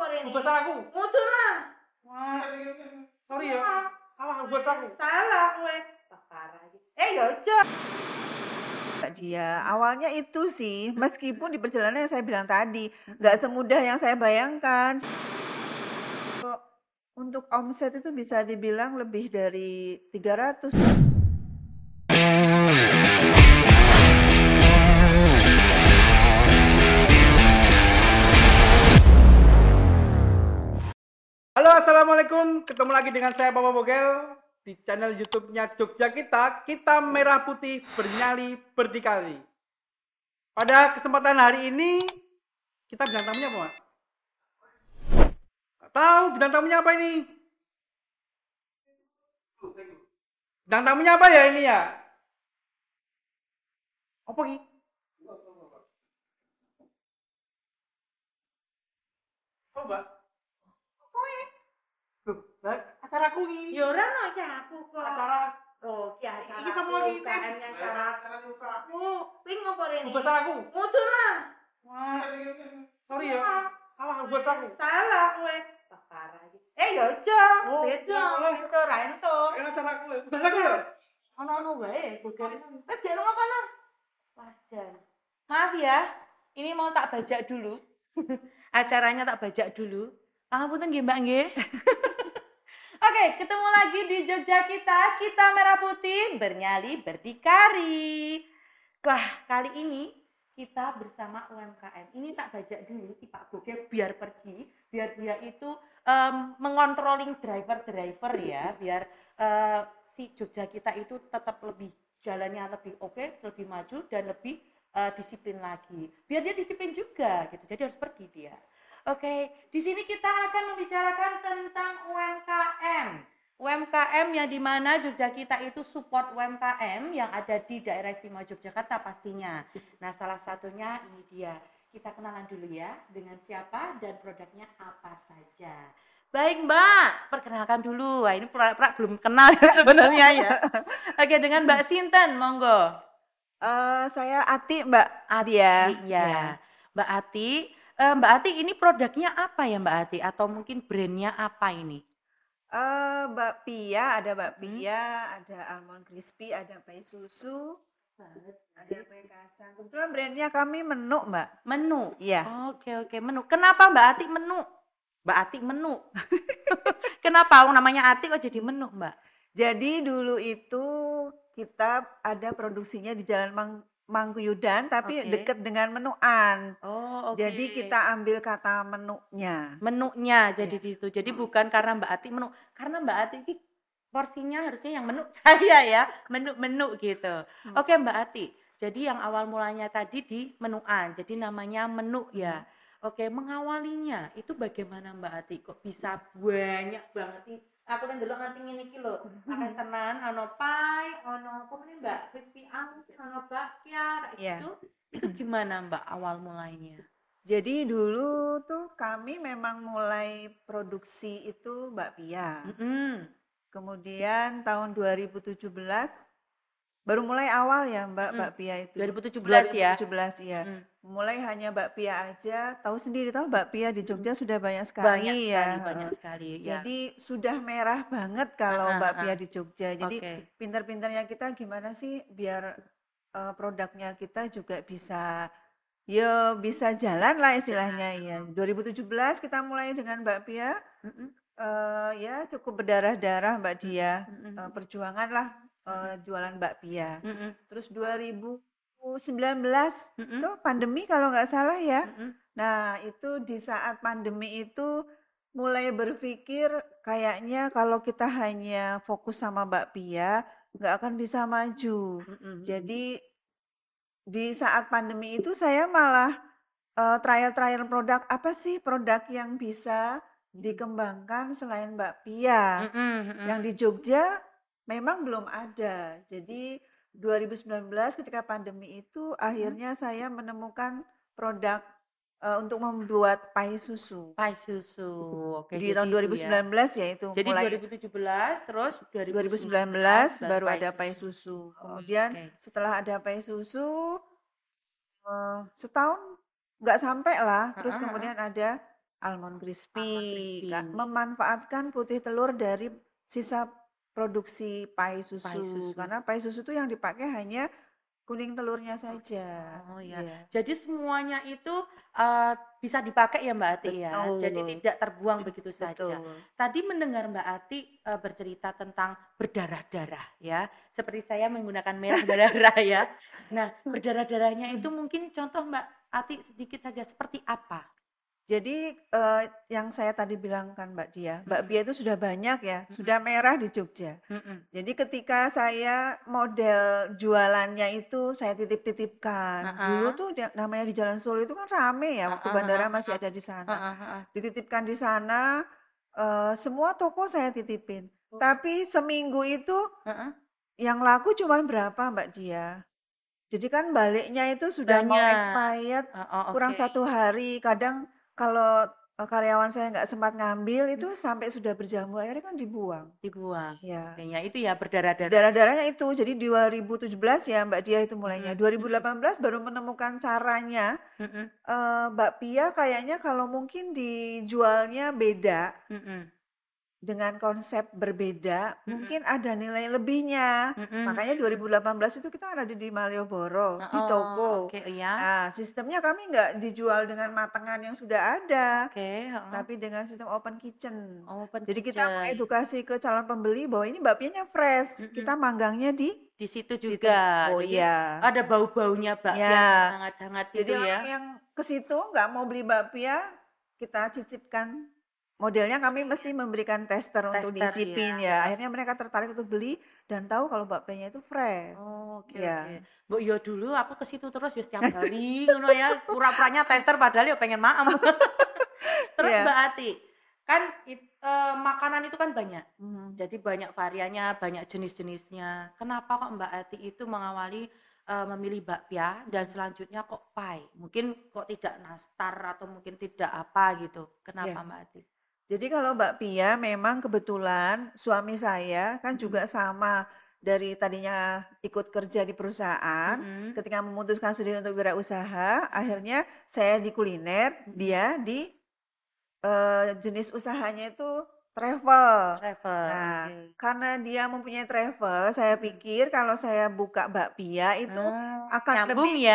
ngopo rene? Bukan aku. Mudun lah. Wah, sorry ya. Salah buat aku. Salah kowe. Parah iki. Ya aja. Dia awalnya itu sih, meskipun di perjalanan yang saya bilang tadi nggak semudah yang saya bayangkan. Untuk omset itu bisa dibilang lebih dari 300. Halo, assalamualaikum. Ketemu lagi dengan saya Bapak Bogel di channel YouTube-nya Jogja Kita merah putih bernyali berdikari. Pada kesempatan hari ini kita bintang tamunya apa, Mak? Nggak tahu bintang tamunya apa ini. Bintang tamunya apa ya ini ya? Apa ini? Oh, Mbak. Loh, acaraku ini. Ya ora no iki aku kok. Acara Oh, iki acara. iki kamu lagi UKM yang acara. Kuwi ngopo rene? bukan acaraku. Mudun lah. Wah, sorry ya. Salah buat aku. Salah kowe. Parah iki. Ya aja. Oh, Beda. boleh. Beda ra entuk. Ini acaraku ya. Bukan aku ya. Ono wae bogel. Wis dene ngono. Wajan. Maaf ya. Ini mau tak bajak dulu. Acaranya tak bajak dulu. Pangapunten nggih Mbak nggih. Oke, ketemu lagi di Jogja kita merah putih bernyali berdikari. Wah, kali ini kita bersama UMKM. Ini tak bajak dulu si Pak Bogel biar pergi, biar dia itu mengontrolling driver ya, biar si Jogja kita itu tetap lebih jalannya lebih oke, lebih maju dan lebih disiplin lagi. Biar dia disiplin juga gitu. Jadi harus pergi dia. Oke, di sini kita akan membicarakan tentang UMKM. UMKM yang dimana Jogja kita itu support UMKM yang ada di daerah istimewa Yogyakarta pastinya. Nah, salah satunya ini dia. Kita kenalan dulu ya dengan siapa dan produknya apa saja. Baik Mbak, perkenalkan dulu. Wah, ini pura-pura belum kenal sebenarnya ya. Oke, dengan Mbak Sinten, monggo. Saya Ati, Mbak Adia. Iya. Mbak Ati. Mbak Ati, ini produknya apa ya Mbak Ati? Atau mungkin brandnya apa ini? Bakpia, ada bakpia, ada almond crispy, ada pai susu, ada pai kacang. Kebetulan brandnya kami menu, Mbak. Menu? Iya. Oke, menu. Kenapa Mbak Ati menu? Mbak Ati menu. Kenapa namanya Ati kok jadi menu, Mbak? Jadi dulu itu kita ada produksinya di Jalan Mangkuyudan, tapi dekat dengan Menuan. Oh, oke. Jadi kita ambil kata menunya. Menunya jadi situ. Jadi bukan karena Mbak Ati menu, karena Mbak Ati ini porsinya harusnya yang menu saya ya, menu gitu. Oke Mbak Ati. Jadi yang awal mulanya tadi di Menuan, jadi namanya menu ya. Oke, mengawalinya itu bagaimana Mbak Ati? Kok bisa banyak banget nih? Aku kan dulu nganti ngene iki lho. Akeh tenan, ono pai, ono apa meneh Mbak? Crispy ams, ono bakpia, gitu. Itu gimana Mbak awal mulainya? Jadi dulu tuh kami memang mulai produksi itu bakpia. Kemudian tahun 2017 baru mulai awal ya Mbak bakpia itu. 2017 ya? 2017 ya. Mulai hanya bakpia aja, tahu sendiri tahu bakpia di Jogja sudah banyak sekali Banyak sekali. Jadi sudah merah banget kalau bakpia di Jogja. Jadi pintar-pintarnya kita gimana sih biar produknya kita juga bisa jalan lah istilahnya ya. 2017 kita mulai dengan bakpia. Ya cukup berdarah-darah Mbak Dia. Perjuangan lah jualan bakpia. Terus 2019 itu pandemi kalau nggak salah ya. Nah itu di saat pandemi itu mulai berpikir kayaknya kalau kita hanya fokus sama bakpia nggak akan bisa maju. Jadi di saat pandemi itu saya malah trial produk, apa sih produk yang bisa dikembangkan selain bakpia. Yang di Jogja memang belum ada. Jadi 2019 ketika pandemi itu akhirnya saya menemukan produk untuk membuat pai susu. Pai susu. Oke, di tahun 2019 ya itu. Jadi mulai 2017 terus 2019 baru ada pai susu. Kemudian setelah ada pai susu setahun nggak sampai lah. Terus kemudian ada almond crispy, crispy. memanfaatkan putih telur dari sisa produksi pai Pai susu. susu. Karena pai susu itu yang dipakai hanya kuning telurnya saja. Oh ya. Iya. Jadi semuanya itu bisa dipakai ya Mbak Ati ya. Jadi Betul. tidak terbuang begitu saja. Betul. Tadi mendengar Mbak Ati bercerita tentang berdarah-darah ya. Seperti saya menggunakan merah darah ya. Nah, berdarah-darahnya itu mungkin contoh Mbak Ati sedikit saja seperti apa? Jadi yang saya tadi bilang kan Mbak Dia, bakpia Mm-mm. itu sudah banyak ya, Mm-mm. sudah merah di Jogja. Mm-mm. Jadi ketika saya model jualannya itu saya titip-titipkan. Dulu tuh namanya di Jalan Solo itu kan rame ya, waktu bandara masih ada di sana. Dititipkan di sana, semua toko saya titipin. Tapi seminggu itu yang laku cuma berapa Mbak Dia? Jadi kan baliknya itu sudah mau Banyak. expired, kurang 1 hari. Kadang kalau karyawan saya nggak sempat ngambil itu sampai sudah berjamur, akhirnya kan dibuang. Dibuang. Ya. Kayaknya itu ya berdarah-darah. Darah-darahnya itu. Jadi 2017 ya Mbak Dia itu mulainya. 2018 baru menemukan caranya. Bakpia kayaknya kalau mungkin dijualnya beda. Dengan konsep berbeda, mungkin ada nilai lebihnya. Makanya 2018 itu kita ada di Malioboro, di toko. Nah, sistemnya kami nggak dijual dengan matangan yang sudah ada, tapi dengan sistem open kitchen. Jadi kita mengedukasi ke calon pembeli bahwa ini bakpianya fresh. Kita manggangnya di situ juga. Jadi ada bau-baunya bakpia hangat-hangat gitu ya. Jadi orang yang ke situ nggak mau beli bakpia, kita cicipkan. Modelnya kami mesti memberikan tester untuk diicipin ya. Akhirnya mereka tertarik untuk beli dan tahu kalau bakpianya itu fresh. Oke. Mbok yo dulu aku ke situ terus ya setiap hari ngono ya, pura-puranya tester padahal ya pengen maem. Terus Mbak Ati, kan makanan itu kan banyak. Jadi banyak variannya, banyak jenis-jenisnya. Kenapa kok Mbak Ati itu mengawali memilih bakpia dan selanjutnya kok pai? Mungkin kok tidak nastar atau mungkin tidak apa gitu. Kenapa Mbak Ati? Jadi kalau bakpia memang kebetulan suami saya kan juga sama dari tadinya ikut kerja di perusahaan, ketika memutuskan sendiri untuk wirausaha, akhirnya saya di kuliner, dia di jenis usahanya itu travel. Nah, karena dia mempunyai travel, saya pikir kalau saya buka bakpia itu akan lebih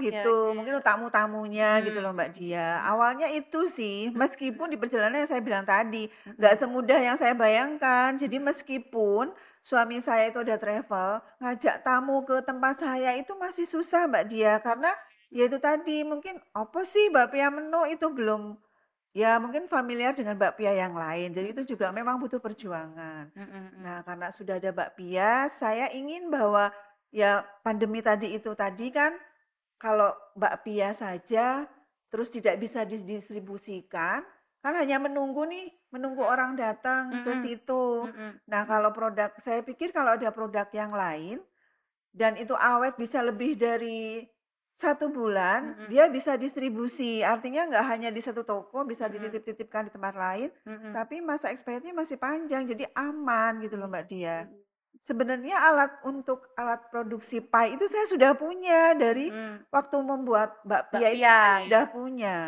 gitu. Mungkin tamu-tamunya gitu loh Mbak Dia. Awalnya itu sih, meskipun di perjalanan yang saya bilang tadi, nggak semudah yang saya bayangkan. Jadi meskipun suami saya itu ada travel, ngajak tamu ke tempat saya itu masih susah Mbak Dia. Karena ya itu tadi, mungkin apa sih bakpia menu itu belum, ya mungkin familiar dengan bakpia yang lain. Jadi itu juga memang butuh perjuangan. Nah karena sudah ada bakpia, saya ingin bahwa ya pandemi tadi kan kalau bakpia saja terus tidak bisa didistribusikan, kan hanya menunggu orang datang ke situ. Nah kalau produk, saya pikir kalau ada produk yang lain dan itu awet bisa lebih dari 1 bulan, dia bisa distribusi. Artinya nggak hanya di satu toko, bisa dititip-titipkan di tempat lain, tapi masa expirednya masih panjang, jadi aman gitu loh Mbak Dia. Sebenarnya alat produksi pai itu saya sudah punya dari waktu membuat bakpia itu saya sudah punya.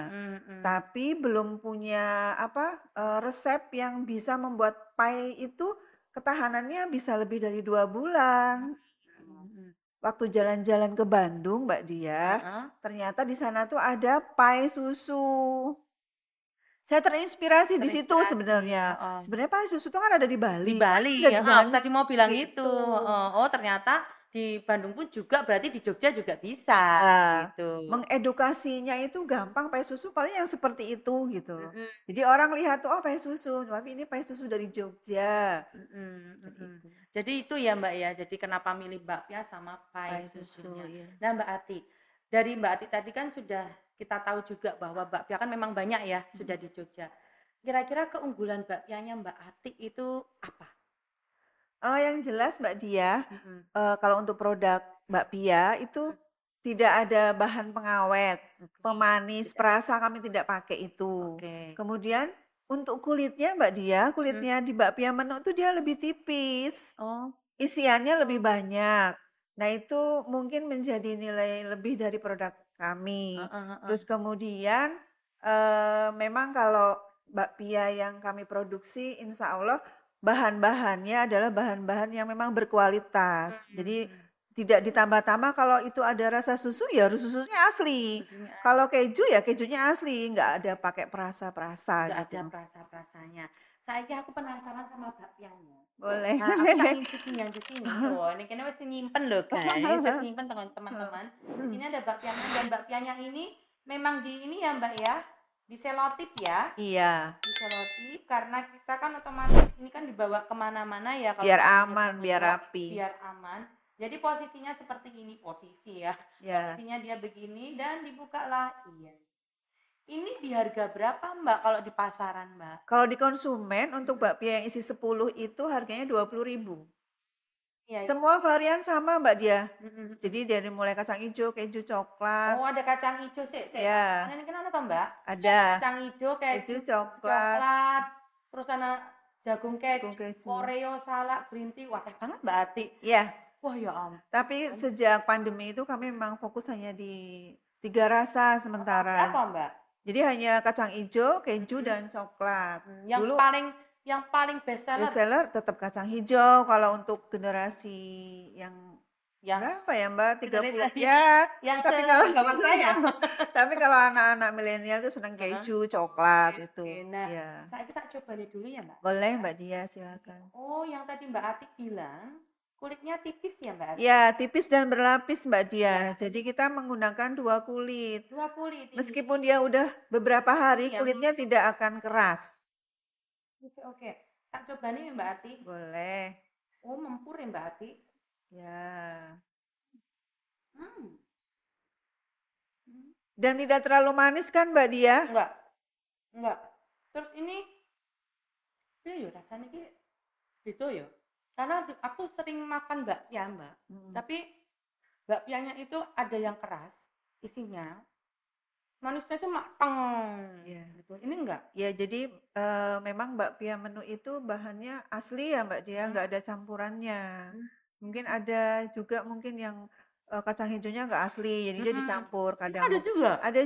Tapi belum punya resep yang bisa membuat pai itu ketahanannya bisa lebih dari 2 bulan. Waktu jalan-jalan ke Bandung Mbak Dia, ternyata di sana tuh ada pai susu. Saya terinspirasi di situ sebenarnya. Sebenarnya pai susu itu kan ada di Bali. Di Bali, aku tadi mau bilang itu. Oh ternyata di Bandung pun juga, berarti di Jogja juga bisa. Gitu. Mengedukasinya itu gampang, pai susu paling yang seperti itu gitu. Jadi orang lihat tuh, oh pai susu, tapi ini pai susu dari Jogja. Jadi itu ya Mbak ya, jadi kenapa milih bakpia sama pai susunya. Nah Mbak Ati, dari Mbak Ati tadi kan sudah kita tahu juga bahwa bakpia kan memang banyak ya sudah di Jogja. Kira-kira keunggulan bakpianya Mbak Ati itu apa? Yang jelas Mbak Dia, kalau untuk produk bakpia itu tidak ada bahan pengawet, pemanis, perasa kami tidak pakai itu. Kemudian untuk kulitnya Mbak Dia, kulitnya di bakpia menu itu dia lebih tipis, isiannya lebih banyak. Nah itu mungkin menjadi nilai lebih dari produk kami. Terus kemudian Memang kalau bakpia yang kami produksi, insya Allah bahan-bahannya adalah bahan-bahan yang memang berkualitas. Jadi tidak ditambah-tambah. Kalau itu ada rasa susu, ya harus susunya asli. Kalau keju ya kejunya asli, nggak ada pakai perasa-perasa Nggak gitu. ada perasa-perasanya. Saya aku penasaran sama bakpianya. Boleh. Nah, aku tak nyicipin tuh. Ini kayaknya masih nyimpen loh guys. Saya simpen teman-teman. Di sini ada bakpianya dan bakpianya ini memang di ini ya Mbak ya, di selotip ya. Iya. Di selotip karena kita kan otomatis ini kan dibawa kemana-mana ya. Kalau Biar kita aman, biar rapi. Biar aman. Jadi posisinya seperti ini posisi ya. Posisinya dia begini dan dibukalah. Iya. Ini di harga berapa Mbak kalau di pasaran Mbak? Kalau di konsumen untuk bakpia yang isi 10 itu harganya 20.000. Ya, semua varian sama Mbak Dia. Jadi dari mulai kacang hijau, keju, coklat. Oh ada kacang hijau sih. Ya. Ini kan ada toh Mbak? Ada. Kacang hijau, keju, coklat. Terus ada jagung keju, Oreo, salak, green tea. Wah banget Mbak Ati. Iya. Wah ya ampun. Tapi sejak pandemi itu kami memang fokus hanya di 3 rasa sementara. Apa Mbak? Jadi hanya kacang hijau, keju, dan coklat. Yang paling best seller tetap kacang hijau. Kalau untuk generasi yang berapa ya Mbak? 30 ya. Tapi kalau saya tapi kalau anak-anak milenial itu senang keju, coklat itu. Nah, saya kita coba lihat dulu ya Mbak. Boleh Mbak Dia, silakan. Oh, yang tadi Mbak Atik bilang kulitnya tipis ya Mbak Atik? Ya, tipis dan berlapis Mbak Dia. Jadi kita menggunakan 2 kulit. 2 kulit. Meskipun dia udah beberapa hari, kulitnya tidak akan keras. Oke. Tak coba nih Mbak Ati. Boleh. Oh, mempur ya Mbak Ati. Ya. Dan tidak terlalu manis kan Mbak Dia? Enggak. Terus ini ya rasanya gitu ya. Karena aku sering makan bakpia Mbak. Tapi bakpianya itu ada yang keras isinya. Manisnya cuma ya. Gitu. Ini enggak? Ya, jadi memang bakpia menu itu bahannya asli ya Mbak Dia, enggak ada campurannya. Mungkin ada juga yang kacang hijaunya enggak asli, jadi dia dicampur. Kadang ada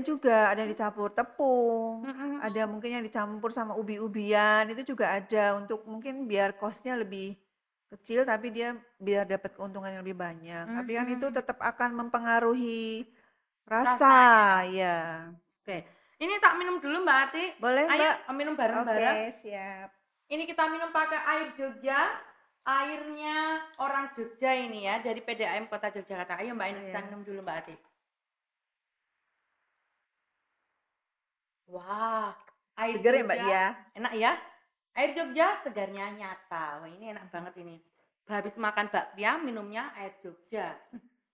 juga yang dicampur tepung, ada mungkin yang dicampur sama ubi-ubian, itu juga ada untuk mungkin biar cost-nya lebih kecil tapi dia biar dapat keuntungan yang lebih banyak. Tapi kan itu tetap akan mempengaruhi rasa, ya. Oke. Ini tak minum dulu Mbak Ati. Boleh Mbak. Ayo minum bareng-bareng. Oke, siap. Ini kita minum pakai air Jogja. Airnya orang Jogja ini ya, dari PDAM Kota Yogyakarta. Ayo Mbak ini kita minum dulu Mbak Ati. Wah, air seger Jogja, ya Mbak Dia. Enak ya? Air Jogja segarnya nyata. Wah, ini enak banget ini. Habis makan bakpia, minumnya air Jogja.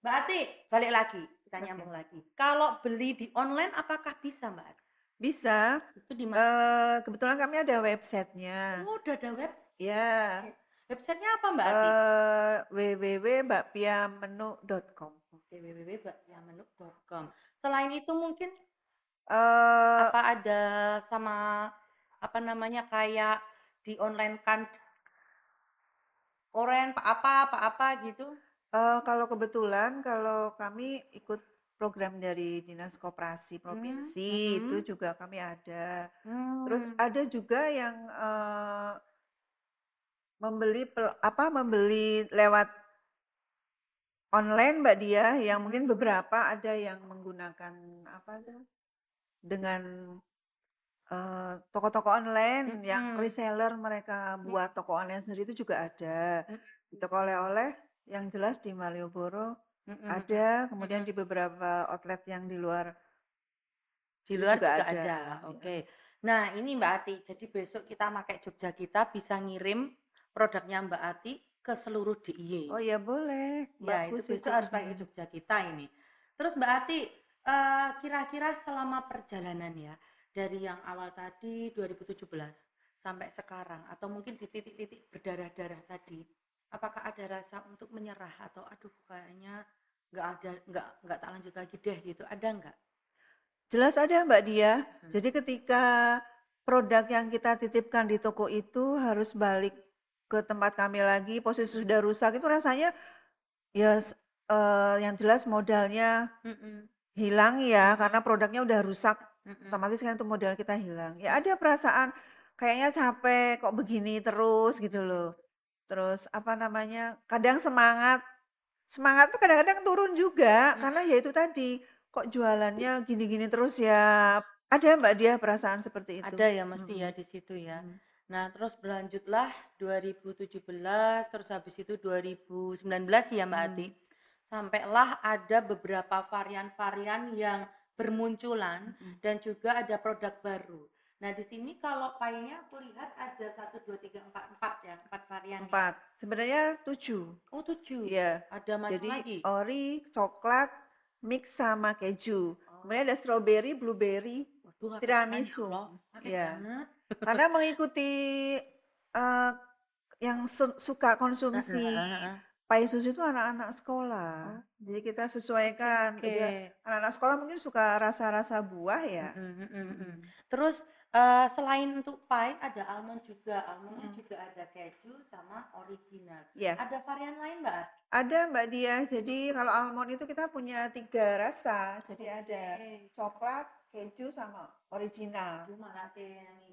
Mbak Ati, balik lagi. Kita nyambung lagi. Kalau beli di online, apakah bisa Mbak Ati? Bisa. Itu di mana? Kebetulan kami ada websitenya. Oh, udah ada web? Ya. Websitenya apa Mbak Ati? www.bakpiamenu.com. Oke, www.bakpiamenu.com. Selain itu mungkin apa ada sama apa namanya kayak di online kan oren apa gitu? Kalau kebetulan kalau kami ikut program dari Dinas Koperasi Provinsi itu juga kami ada. Terus ada juga yang membeli lewat online Mbak Dia, yang mungkin beberapa ada yang menggunakan dengan toko-toko online yang reseller, mereka buat toko online sendiri itu juga ada. Di toko oleh-oleh yang jelas di Malioboro ada, kemudian di beberapa outlet yang di luar juga ada. Oke. Nah, ini Mbak Ati, jadi besok kita pakai Jogja kita bisa ngirim produknya Mbak Ati ke seluruh DIY. Oh ya boleh. Ya, itu besok harus pakai Jogja kita ini. Terus Mbak Ati, kira-kira selama perjalanan ya, dari yang awal tadi 2017 sampai sekarang, atau mungkin di titik-titik berdarah-darah tadi, apakah ada rasa untuk menyerah atau aduh kayaknya nggak tak lanjut lagi deh gitu, ada nggak? Jelas ada Mbak Dia. Jadi ketika produk yang kita titipkan di toko itu harus balik ke tempat kami lagi, posisi sudah rusak, itu rasanya ya yang jelas modalnya hilang ya, karena produknya udah rusak otomatis kan itu modal kita hilang. Ya ada perasaan kayaknya capek kok begini terus gitu loh. Terus apa namanya, kadang semangat tuh kadang-kadang turun juga karena ya itu tadi, kok jualannya gini-gini terus ya. Ada Mbak Diah perasaan seperti itu? Ada ya mesti ya di situ ya. Nah, terus berlanjutlah 2017, terus habis itu 2019 ya Mbak Ati. Sampailah ada beberapa varian-varian yang bermunculan dan juga ada produk baru. Nah, di sini kalau pie-nya aku lihat ada 1, 2, 3, 4 ya, 4 varian. 4. Sebenarnya 7. Oh, 7. Iya. Ada macam Jadi lagi. ori, coklat, mix sama keju. Kemudian ada strawberry, blueberry, Waduh, tiramisu. Iya. Karena mengikuti yang suka konsumsi pie susu itu anak-anak sekolah. Jadi kita sesuaikan. Jadi anak-anak sekolah mungkin suka rasa-rasa buah ya. Terus selain untuk pie ada almond juga. Almondnya juga ada keju sama original. Ada varian lain Mbak? Ada Mbak Diah. Jadi kalau almond itu kita punya 3 rasa. Jadi ada coklat, keju sama original. Cuma yang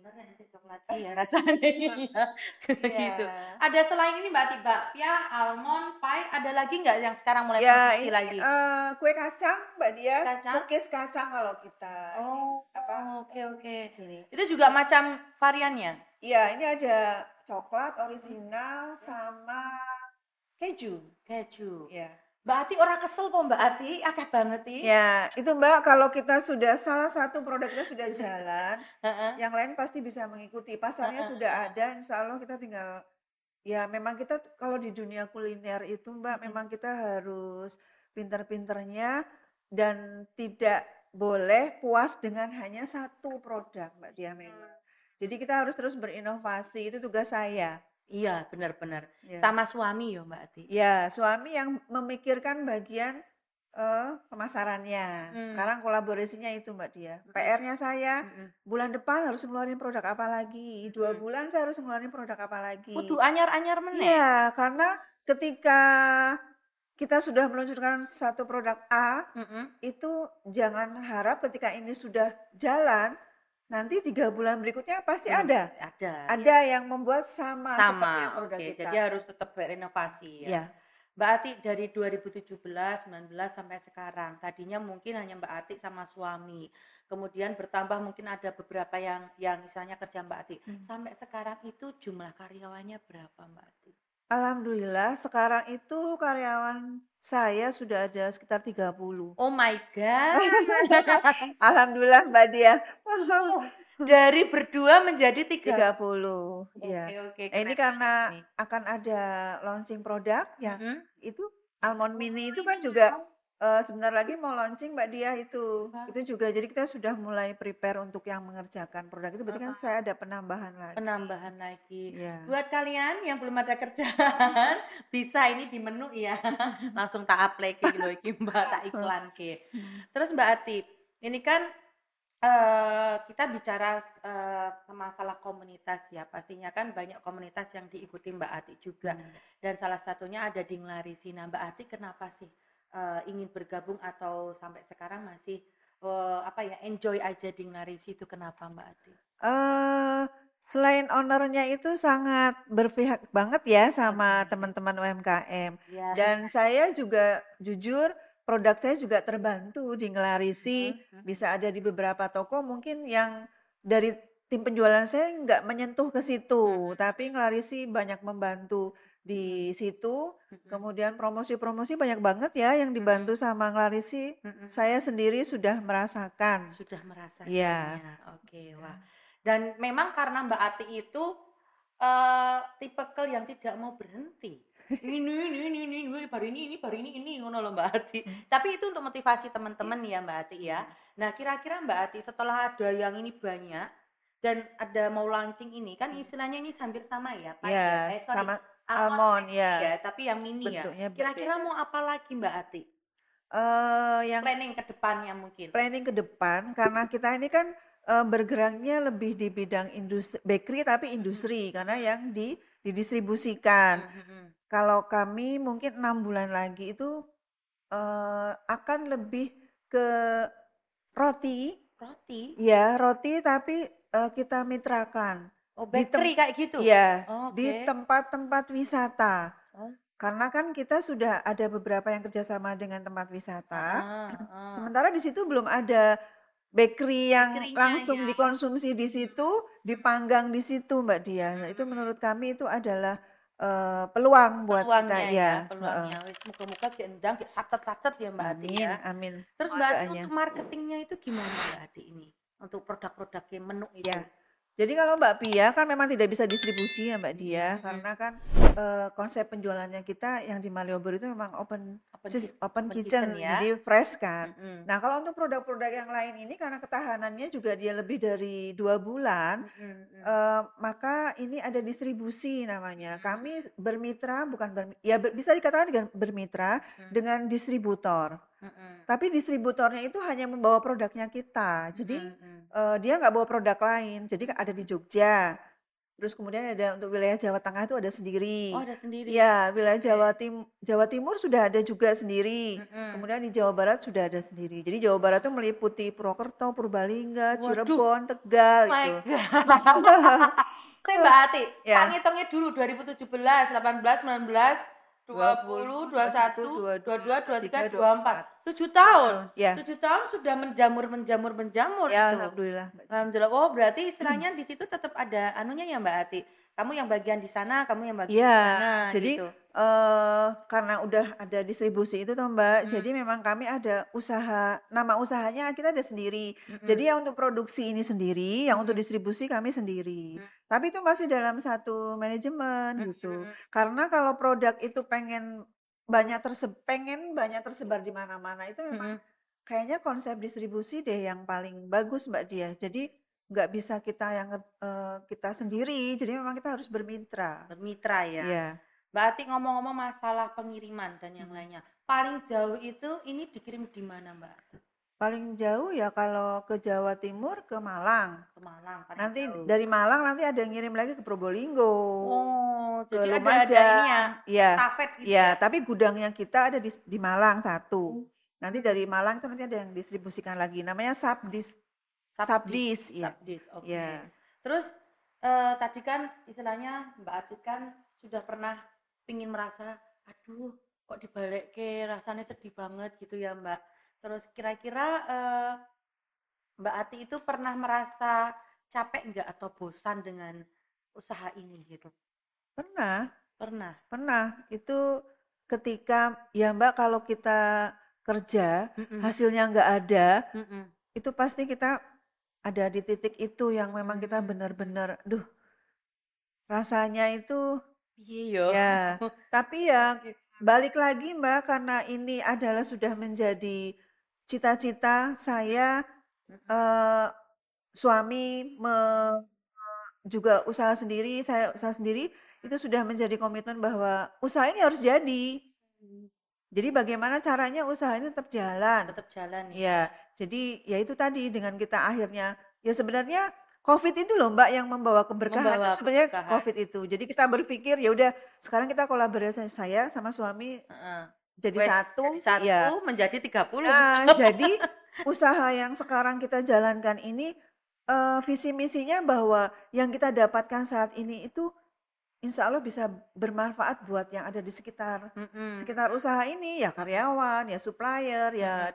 coklat ya rasanya gitu. Ada selain ini Mbak Tiba, ya almond, pie, ada lagi nggak yang sekarang mulai produksi lagi? Kue kacang Mbak Diah, kacang? cookies kacang kalau kita. Oke. Itu juga macam variannya? Iya, ini ada coklat original sama keju. Ya. Mbak Ati orang kesel kok Mbak Ati, akeh banget nih. Ya, itu Mbak kalau kita sudah salah satu produk kita sudah jalan, yang lain pasti bisa mengikuti. Pasarnya sudah ada, insya Allah kita tinggal, ya memang kita kalau di dunia kuliner itu Mbak, memang kita harus pinter-pinternya dan tidak boleh puas dengan hanya satu produk Mbak Dia memang. Jadi kita harus terus berinovasi, itu tugas saya. Iya, benar-benar. Sama suami ya Mbak Ati? Ya, suami yang memikirkan bagian pemasarannya. Sekarang kolaborasinya itu Mbak Dia. PR-nya saya, bulan depan harus ngeluarin produk apa lagi. 2 bulan saya harus ngeluarin produk apa lagi. Kudu anyar-anyar meneh. Iya, karena ketika kita sudah meluncurkan satu produk A, itu jangan harap ketika ini sudah jalan, nanti 3 bulan berikutnya pasti ada yang membuat sama seperti yang produk kita. Jadi harus tetap berinovasi ya. Mbak Ati dari 2017, 19 sampai sekarang, tadinya mungkin hanya Mbak Ati sama suami, kemudian bertambah mungkin ada beberapa yang misalnya kerja Mbak Ati. Sampai sekarang itu jumlah karyawannya berapa Mbak Ati? Alhamdulillah sekarang itu karyawan saya sudah ada sekitar 30. Oh my God. Alhamdulillah Mbak Dia. Dari berdua menjadi 30. Ya. Ini karena akan ada launching produk ya. Itu almond mini itu kan juga sebentar lagi mau launching Mbak Dia itu juga. Jadi kita sudah mulai prepare untuk yang mengerjakan produk itu. Berarti kan saya ada penambahan lagi. Buat kalian yang belum ada kerjaan bisa ini di menu ya. Langsung tak apply ke loh iki Mbak, tak iklan ke. Terus Mbak Ati, ini kan kita bicara masalah komunitas ya, pastinya kan banyak komunitas yang diikuti Mbak Ati juga, dan salah satunya ada di Nglarisi. Nah Mbak Ati kenapa sih ingin bergabung atau sampai sekarang masih enjoy aja di Nglarisi itu, kenapa Mbak Ati? Selain ownernya itu sangat berpihak banget ya sama teman-teman UMKM, dan saya juga jujur produk saya juga terbantu di Nglarisi, bisa ada di beberapa toko mungkin yang dari tim penjualan saya nggak menyentuh ke situ, tapi Nglarisi banyak membantu di situ. Kemudian promosi-promosi banyak banget ya yang dibantu sama Nglarisi. Saya sendiri sudah merasakan. Ya. Oke, wah. Dan memang karena Mbak Ati itu tipikal yang tidak mau berhenti. Ini baru ini ngono loh Mbak Ati. Tapi itu untuk motivasi teman-teman ya Mbak Ati ya. Nah, kira-kira Mbak Ati setelah ada yang ini banyak dan ada mau launching ini, kan istilahnya ini hampir sama ya, sama almond ya. Tapi yang mini bentuknya ya. Kira-kira mau apa lagi Mbak Ati? Yang planning ke depannya mungkin. Planning ke depan karena kita ini kan bergeraknya lebih di bidang industri bakery, tapi industri karena yang didistribusikan. Kalau kami mungkin 6 bulan lagi itu akan lebih ke roti Roti? Ya, roti tapi kita mitrakan. Oh, bakery kayak gitu? Iya, Oh, di oke. tempat-tempat wisata. Oh. Karena kan kita sudah ada beberapa yang kerjasama dengan tempat wisata. Heeh. Sementara di situ belum ada bakery yang Bakerynya langsung ya. dikonsumsi di situ, dipanggang di situ Mbak Dia. Nah, itu menurut kami itu adalah peluang buat kita Peluangnya ya, ya. peluangnya. Wis muga-muga diendang, sacet-sacet ya Mbak Ati Amin, ya. amin. Terus Mohon Mbak Ati doanya. untuk marketingnya itu gimana Mbak Ati ini? Untuk produk-produknya menu itu. Ya. Jadi kalau Mbak Pia kan memang tidak bisa distribusi ya Mbak Dia, karena kan konsep penjualannya kita yang di Malioboro itu memang open kitchen, ya. jadi fresh kan. Nah kalau untuk produk-produk yang lain ini karena ketahanannya juga dia lebih dari 2 bulan, maka ini ada distribusi namanya. Kami bermitra bisa dikatakan dengan bermitra dengan distributor. Tapi distributornya itu hanya membawa produknya kita. Jadi dia nggak bawa produk lain. Jadi ada di Jogja. Terus kemudian ada untuk wilayah Jawa Tengah itu ada sendiri. Oh, ada sendiri. Ya, wilayah Jawa Timur sudah ada juga sendiri. Kemudian di Jawa Barat sudah ada sendiri. Jadi Jawa Barat itu meliputi Purwokerto, Purbalingga, Cirebon, Tegal itu. Saya Mbak Ati, Ya. tak ngitungnya dulu 2017, 18, 19, 20, 21, 22, 23, 24. 7 tahun. Ya. 7 tahun sudah menjamur Ya, itu. alhamdulillah. Alhamdulillah. Oh, berarti istilahnya di situ tetap ada anunya ya Mbak Ati. Kamu yang bagian di sana, kamu yang bagian di sana jadi gitu. karena udah ada distribusi itu toh Mbak, jadi memang kami ada nama usahanya kita ada sendiri. Jadi yang untuk produksi ini sendiri, yang untuk distribusi kami sendiri. Tapi itu masih dalam satu manajemen gitu. Karena kalau produk itu pengen banyak tersebar di mana-mana itu memang kayaknya konsep distribusi deh yang paling bagus Mbak Dia. Jadi nggak bisa kita sendiri, jadi memang kita harus bermitra. Bermitra ya. Iya. Mbak Ati ngomong-ngomong masalah pengiriman dan yang lainnya. Paling jauh itu ini dikirim di mana Mbak Ati? Paling jauh ya kalau ke Jawa Timur ke Malang. Ke Malang. Nanti jauh. dari Malang nanti ada yang ngirim lagi ke Probolinggo. Oh, ke jadi Lumajang. ada ini ya. Iya. Stafet gitu ya. Tapi gudangnya kita ada di Malang satu. Nanti dari Malang itu nanti ada yang distribusikan lagi. Namanya Sabdis. Sabdis, ya. Oke. Ya. Terus tadi kan istilahnya Mbak Ati kan sudah pernah pingin merasa, aduh kok dibalik ke rasanya sedih banget gitu ya Mbak. Terus kira-kira Mbak Ati itu pernah merasa capek enggak atau bosan dengan usaha ini gitu? Pernah. Itu ketika ya Mbak kalau kita kerja hasilnya enggak ada, itu pasti kita ada di titik itu yang memang kita benar-benar, rasanya itu ya. Tapi ya balik lagi Mbak, karena ini adalah sudah menjadi cita-cita saya, suami juga usaha sendiri, saya usaha sendiri, itu sudah menjadi komitmen bahwa usaha ini harus jadi. Jadi bagaimana caranya usaha ini tetap jalan. Tetap jalan ya. Jadi ya itu tadi dengan kita akhirnya ya sebenarnya COVID itu loh Mbak yang membawa keberkahan itu sebenarnya COVID itu. Jadi kita berpikir ya udah sekarang kita kolaborasi saya sama suami jadi satu ya. Menjadi 30. Nah, jadi usaha yang sekarang kita jalankan ini visi misinya bahwa yang kita dapatkan saat ini itu insya Allah bisa bermanfaat buat yang ada di sekitar usaha ini, ya karyawan, ya supplier, ya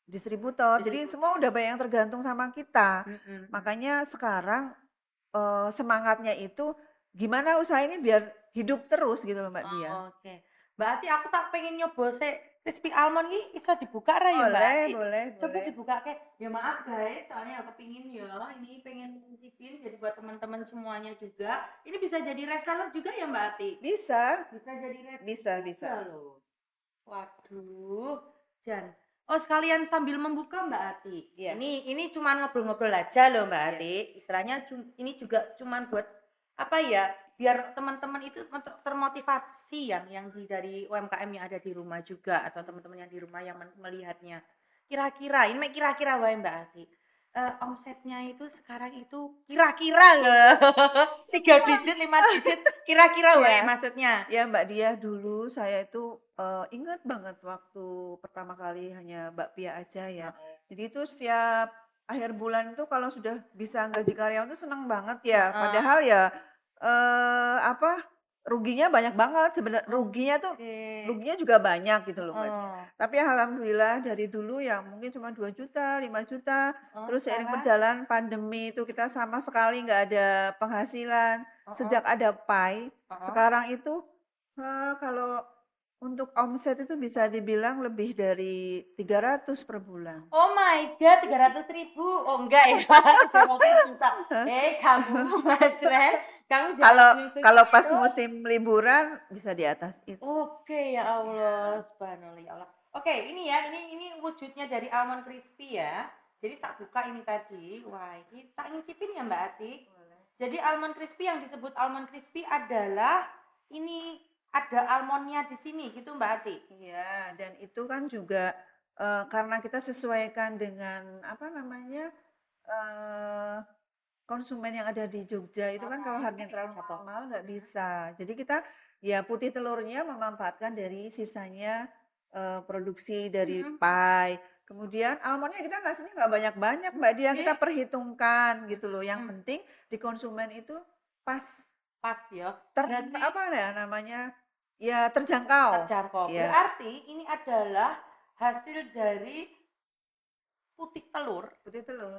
distributor. Jadi semua udah banyak yang tergantung sama kita. Makanya sekarang semangatnya itu gimana usaha ini biar hidup terus gitu loh Mbak Dia. Oke. Mbak Ati aku tak pengen nyoba crispy almond ini bisa dibuka ra ya Mbak Ati? Boleh. Coba dibuka ke. Ya maaf guys, soalnya aku pengin ya, ini pengen mencicipin jadi buat teman-teman semuanya juga. Ini bisa jadi reseller juga ya Mbak Ati? Bisa. Bisa jadi reseller. Bisa. Loh. Waduh, Jan. Oh sekalian sambil membuka Mbak Ati. Yeah. Ini cuma ngobrol-ngobrol aja loh Mbak Ati. Istilahnya ini juga cuma buat apa ya? Biar teman-teman itu termotivasi yang dari UMKM yang ada di rumah juga atau teman-teman yang di rumah yang melihatnya. Kira-kira wae Mbak Ati. Omsetnya itu sekarang itu kira-kira loh 3 digit 5 digit kira-kira wae maksudnya. Ya Mbak Dia, dulu saya itu ingat banget waktu pertama kali hanya Mbak Pia aja ya. Jadi itu setiap akhir bulan itu kalau sudah bisa gaji karyawan itu seneng banget ya. Padahal ya apa ruginya banyak banget sebenarnya. Ruginya juga banyak gitu loh Mbak Dia. Tapi alhamdulillah dari dulu ya mungkin cuma 2 juta, 5 juta. Terus seiring berjalan pandemi itu kita sama sekali nggak ada penghasilan. Sejak ada Pai, sekarang itu kalau untuk omset itu bisa dibilang lebih dari 300 per bulan. Oh my God, 300.000. Oh enggak ya, 300 juta. Kamu Mas Ren, kamu kalau pas musim liburan bisa di atas itu. Oke, ya Allah, subhanallah ya Allah. Oke, ini ya, ini wujudnya dari almond crispy ya. Jadi tak buka ini tadi. Wah, ini tak ngicipin ya Mbak Atik. Jadi almond crispy yang disebut almond crispy adalah ini ada almondnya di sini gitu Mbak Atik. Iya, dan itu kan juga karena kita sesuaikan dengan apa namanya konsumen yang ada di Jogja itu kan kalau harganya terlalu mahal nggak bisa. Jadi kita ya putih telurnya memanfaatkan dari sisanya produksi dari pai. Kemudian almondnya kita ngasihnya nggak banyak-banyak Mbak Dia, kita perhitungkan gitu loh. Yang penting di konsumen itu pas ya. Apa ya namanya? Ya terjangkau. Ya. Berarti ini adalah hasil dari putih telur.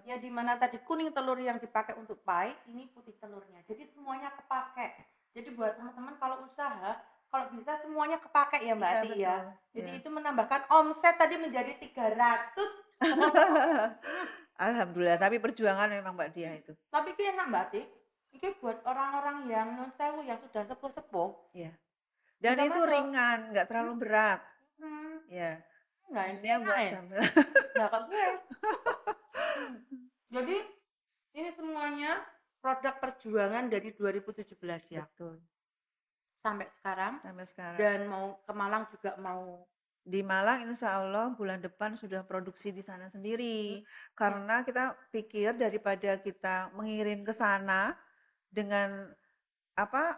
Ya dimana tadi kuning telur yang dipakai untuk pai, ini putih telurnya. Jadi semuanya kepake. Jadi buat teman-teman kalau usaha, kalau bisa semuanya kepake ya Mbak Ati ya. Jadi itu menambahkan omset tadi menjadi 300. Alhamdulillah, tapi perjuangan memang Mbak Dia itu. Tapi itu enak Mbak Ati. Ini buat orang-orang yang non sewu yang sudah sepuh-sepuh. Ya. Dan itu ringan, nggak terlalu berat. Ya. Maksudnya buat nggak kok gue. Jadi ini semuanya produk perjuangan dari 2017 ya. Betul. Sampai sekarang. Dan mau ke Malang juga mau. Di Malang insya Allah bulan depan sudah produksi di sana sendiri. Karena kita pikir daripada kita mengirim ke sana dengan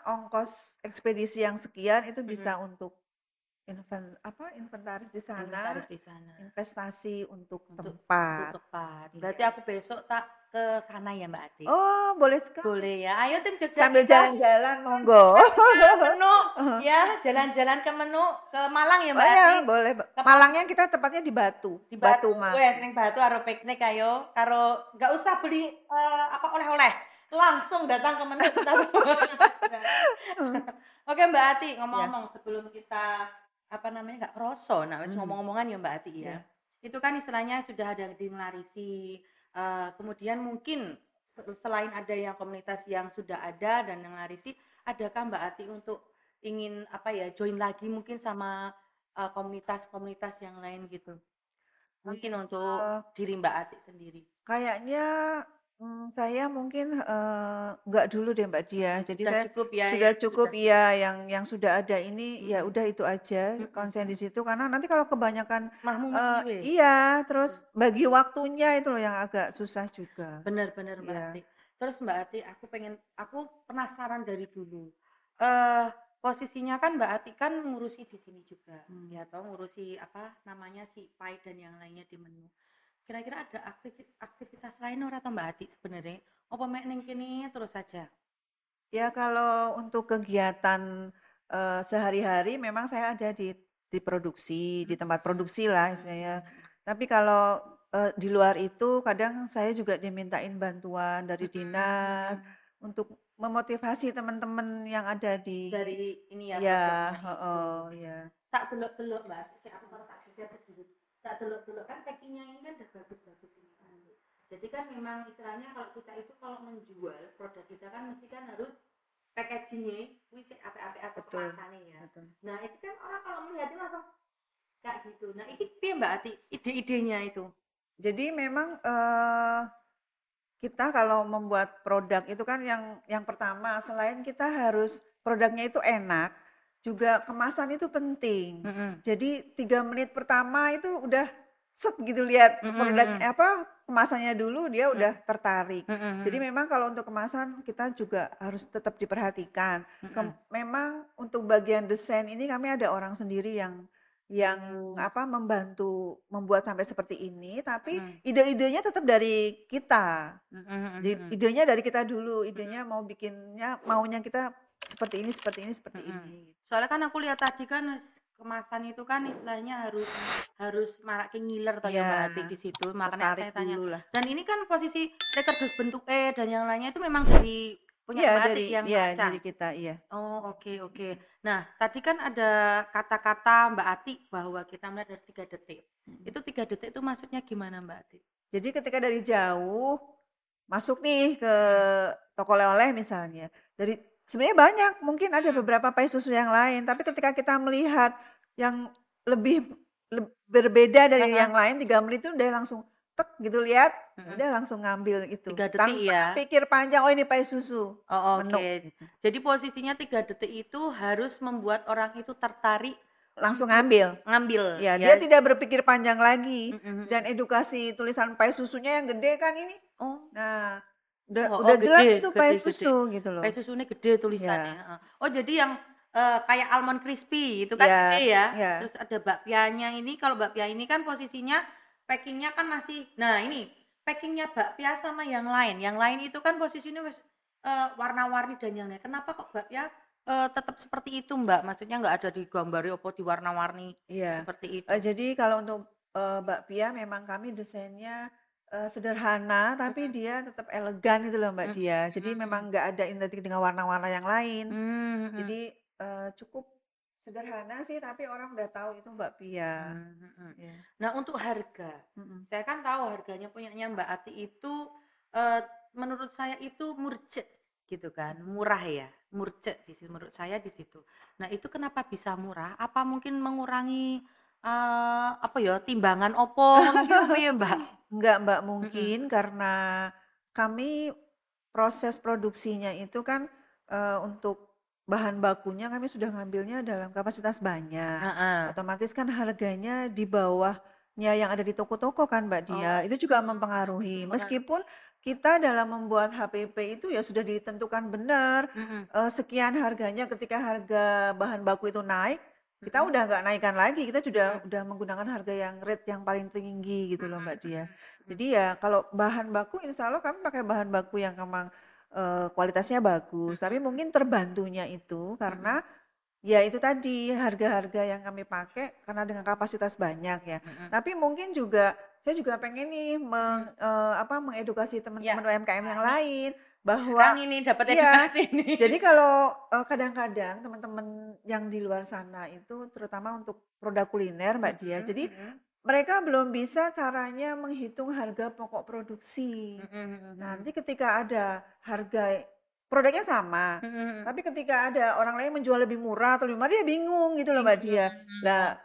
ongkos ekspedisi yang sekian itu bisa untuk inventaris di sana, investasi untuk tempat. Berarti aku besok tak ke sana ya Mbak Ati. Oh, boleh sekali. Boleh ya. Ayo tim Jogja. Sambil jalan-jalan monggo. Menu ya, jalan-jalan ke ke Malang ya Mbak Ati. Iya, boleh. Malangnya kita tepatnya di Batu. Di Batu. Wes ning Batu karo piknik ayo, karo enggak usah beli oleh-oleh. Langsung datang ke menu kita. Oke Mbak Ati, ngomong-ngomong sebelum kita nggak kroso, ngomong-ngomongan ya Mbak Ati ya. Itu kan istilahnya sudah ada di Ngelarisi, kemudian mungkin selain ada yang komunitas yang sudah ada dan Ngelarisi, adakah Mbak Ati untuk ingin join lagi mungkin sama komunitas-komunitas yang lain gitu? Mungkin untuk diri Mbak Ati sendiri. Kayaknya saya mungkin enggak dulu deh Mbak Dia. Jadi sudah saya cukup ya, sudah cukup ya yang sudah ada ini ya udah itu aja konsen di situ karena nanti kalau kebanyakan iya terus bagi waktunya itu loh yang agak susah juga. Benar-benar Mbak Ati. Terus Mbak Ati aku penasaran dari dulu. Posisinya kan Mbak Ati kan ngurusi di sini juga. Ya toh ngurusi si pai dan yang lainnya di menu. Kira-kira ada aktivitas lain atau Mbak Ati sebenarnya? Apa mek ning kene terus saja? Ya kalau untuk kegiatan sehari-hari memang saya ada di produksi, di tempat produksi lah istilahnya. Tapi kalau di luar itu kadang saya juga dimintain bantuan dari dinas untuk memotivasi teman-teman yang ada dari ini ya. Ya. Tak delok-delok Mbak, aku baru tak geser sedikit. Tak delok-delok kan packingnya ini kan udah bagus-bagus ini kan. Jadi kan memang istilahnya kalau kita itu kalau menjual produk kita kan mesti kan harus packagingnya wis apik-apik atau kemasannya ya. Betul. Nah itu kan orang kalau melihatnya langsung kayak gitu. Nah ini piye Mbak Ati ide-idenya itu? Jadi memang kita kalau membuat produk itu kan yang pertama selain kita harus produknya itu enak, juga kemasan itu penting. Jadi 3 menit pertama itu udah set gitu lihat produknya kemasannya dulu dia udah tertarik. Jadi memang kalau untuk kemasan kita juga harus tetap diperhatikan. Memang untuk bagian desain ini kami ada orang sendiri yang yang membantu membuat sampai seperti ini, tapi ide-idenya tetap dari kita. Jadi idenya dari kita dulu, idenya maunya kita seperti ini. Soalnya kan aku lihat tadi kan kemasan itu kan istilahnya harus marak ngiler toh ya Mbak Ati di situ, makanya saya tanya. Dan ini kan posisi rekerdus bentuk dan yang lainnya itu memang dari punya Mbak Ati yang baca. Dari kita, iya. Oh, oke. Nah, tadi kan ada kata-kata Mbak Ati bahwa kita melihat dari 3 detik. Itu 3 detik itu maksudnya gimana Mbak Ati? Jadi ketika dari jauh masuk nih ke toko oleh-oleh misalnya, sebenarnya banyak, mungkin ada beberapa pai susu yang lain, tapi ketika kita melihat yang lebih berbeda dari yang lain, 3 menit itu udah langsung tek gitu lihat, udah langsung ngambil itu. 3 detik tanpa pikir panjang, oh ini pai susu. Oh, oke. Jadi posisinya 3 detik itu harus membuat orang itu tertarik langsung ngambil. Ya, dia tidak berpikir panjang lagi. Dan edukasi tulisan pai susunya yang gede kan ini. Nah, udah jelas itu pai susu gitu loh. Pai susunya gede tulisannya. Oh, jadi yang kayak almond crispy itu kan gede ya. Terus ada bakpianya ini, kalau bakpia ini kan posisinya packingnya kan masih, nah ini packingnya bakpia sama yang lain. Yang lain itu kan posisinya warna-warni dan yang lain. Kenapa kok bakpia tetap seperti itu Mbak? Maksudnya nggak ada digambari apa di warna-warni seperti itu? Jadi kalau untuk bakpia memang kami desainnya sederhana, tapi dia tetap elegan gitu loh Mbak Dia. Jadi memang nggak ada identik dengan warna-warna yang lain. Jadi cukup sederhana sih, tapi orang udah tahu itu bakpia. Nah untuk harga, saya kan tahu harganya punyanya Mbak Ati itu menurut saya itu murcek gitu kan, murah ya, murcek di situ menurut saya di situ. Nah itu kenapa bisa murah? Apa mungkin mengurangi timbangan opo gitu ya Mbak? Enggak Mbak, mungkin karena kami proses produksinya itu kan untuk bahan bakunya kami sudah ngambilnya dalam kapasitas banyak. Otomatis kan harganya di bawahnya yang ada di toko-toko kan Mbak Dia. Itu juga mempengaruhi. Meskipun kita dalam membuat HPP itu ya sudah ditentukan benar sekian harganya, ketika harga bahan baku itu naik, kita udah nggak naikkan lagi, kita udah menggunakan harga yang rate yang paling tinggi gitu loh Mbak Dia. Jadi ya kalau bahan baku insya Allah kami pakai bahan baku yang memang kualitasnya bagus, tapi mungkin terbantunya itu karena ya itu tadi harga-harga yang kami pakai karena dengan kapasitas banyak ya. Tapi mungkin juga saya juga pengen nih mengedukasi teman-teman UMKM yang lain bahwa ini dapat edukasi nih. Jadi kalau kadang-kadang teman-teman yang di luar sana itu terutama untuk produk kuliner Mbak Dia, jadi mereka belum bisa caranya menghitung harga pokok produksi. Nanti ketika ada harga produknya sama, tapi ketika ada orang lain menjual lebih murah atau lebih mahal, dia bingung gitu loh Mbak Dia. Nah,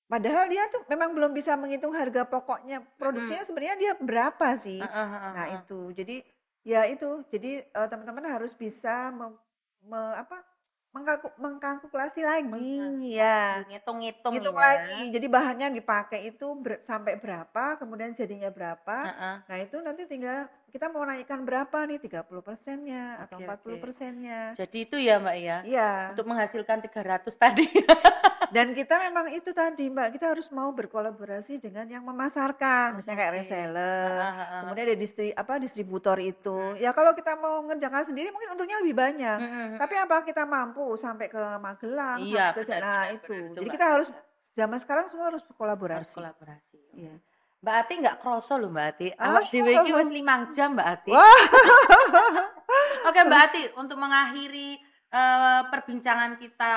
padahal dia tuh memang belum bisa menghitung harga pokoknya produksinya sebenarnya dia berapa sih. Nah itu, jadi ya itu, jadi teman-teman harus bisa mengkalkulasi lagi ya, ngitung lagi. Jadi bahannya dipakai itu sampai berapa, kemudian jadinya berapa. Nah itu nanti tinggal kita mau naikkan berapa nih, 30%-nya atau 40%-nya. Jadi itu ya Mbak ya? Iya. Untuk menghasilkan 300 tadi. Dan kita memang itu tadi Mbak, kita harus mau berkolaborasi dengan yang memasarkan, misalnya kayak reseller, kemudian ada distributor itu. Ya kalau kita mau ngerjakan sendiri mungkin untungnya lebih banyak. Tapi apa kita mampu sampai ke Magelang, sampai ke itu. Jadi kita harus zaman sekarang semua harus berkolaborasi. Iya. Mbak Ati nggak kroso loh Mbak Ati. Awak dhewe iki wis 5 jam Mbak Ati. Oke Mbak Ati, untuk mengakhiri perbincangan kita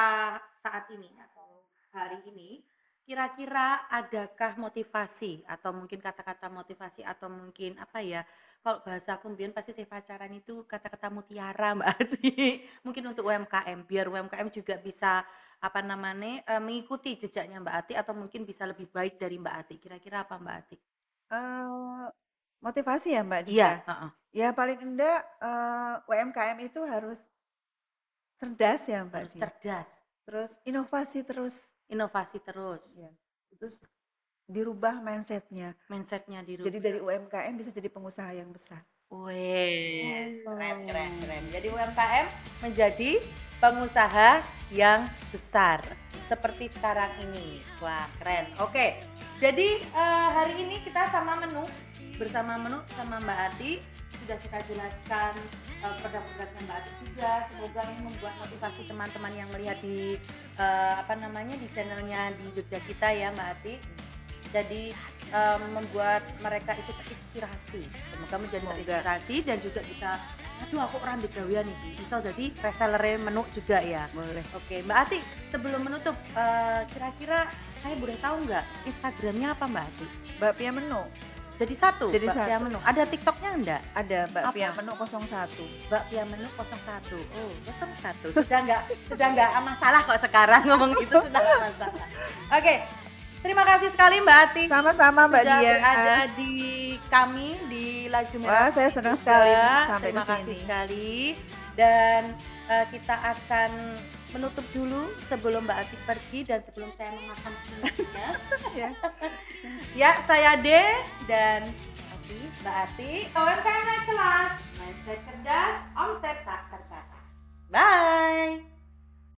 saat ini atau hari ini, kira-kira adakah motivasi atau mungkin kata-kata motivasi atau mungkin apa ya, kalau bahasa kumbien pasti saya pacaran itu kata-kata mutiara Mbak Ati. Mungkin untuk UMKM, biar UMKM juga bisa mengikuti jejaknya Mbak Ati atau mungkin bisa lebih baik dari Mbak Ati. Kira-kira apa Mbak Ati? Motivasi ya Mbak Dia? Ya paling enggak UMKM itu harus cerdas ya Mbak Dia. Cerdas. Terus inovasi terus. Ya. Terus dirubah mindsetnya dirubah. Jadi dari UMKM bisa jadi pengusaha yang besar. Wih, keren. Jadi UMKM menjadi pengusaha yang besar seperti sekarang ini. Wah, keren. Oke. Jadi hari ini kita bersama menu sama Mbak Ati sudah kita jelaskan produk-produknya Mbak Ati juga. Semoga ini membuat motivasi teman-teman yang melihat di di channelnya di Jogja Kita ya Mbak Ati. Jadi membuat mereka itu terinspirasi. Semoga menjadi terinspirasi dan juga bisa aku orang di gawean nih. Bisa jadi reseller menu juga ya. Boleh. Oke, Mbak Ati, sebelum menutup kira-kira saya boleh tahu nggak Instagramnya apa Mbak Ati? Mbak Pia Menu. Jadi satu. Jadi Mbak Pia satu. Menu. Ada TikToknya enggak? Ada Mbak Apa? Pia Menu 01. Mbak Pia Menu 01. Oh, 01. Sudah nggak masalah kok sekarang ngomong itu sudah nggak masalah. Oke. Terima kasih sekali Mbak Ati. Sama-sama Mbak Sudah Dia. berada di kami di Laju Merah. Wah, saya senang sekali bisa sampai Terima ke kasih sini. sekali. Dan kita akan menutup dulu sebelum Mbak Ati pergi dan sebelum saya memakan semuanya. Ya. Ya, saya D dan Mbak Ati. UMKM naik kelas, mindset cerdas, omset tak terbatas. Bye.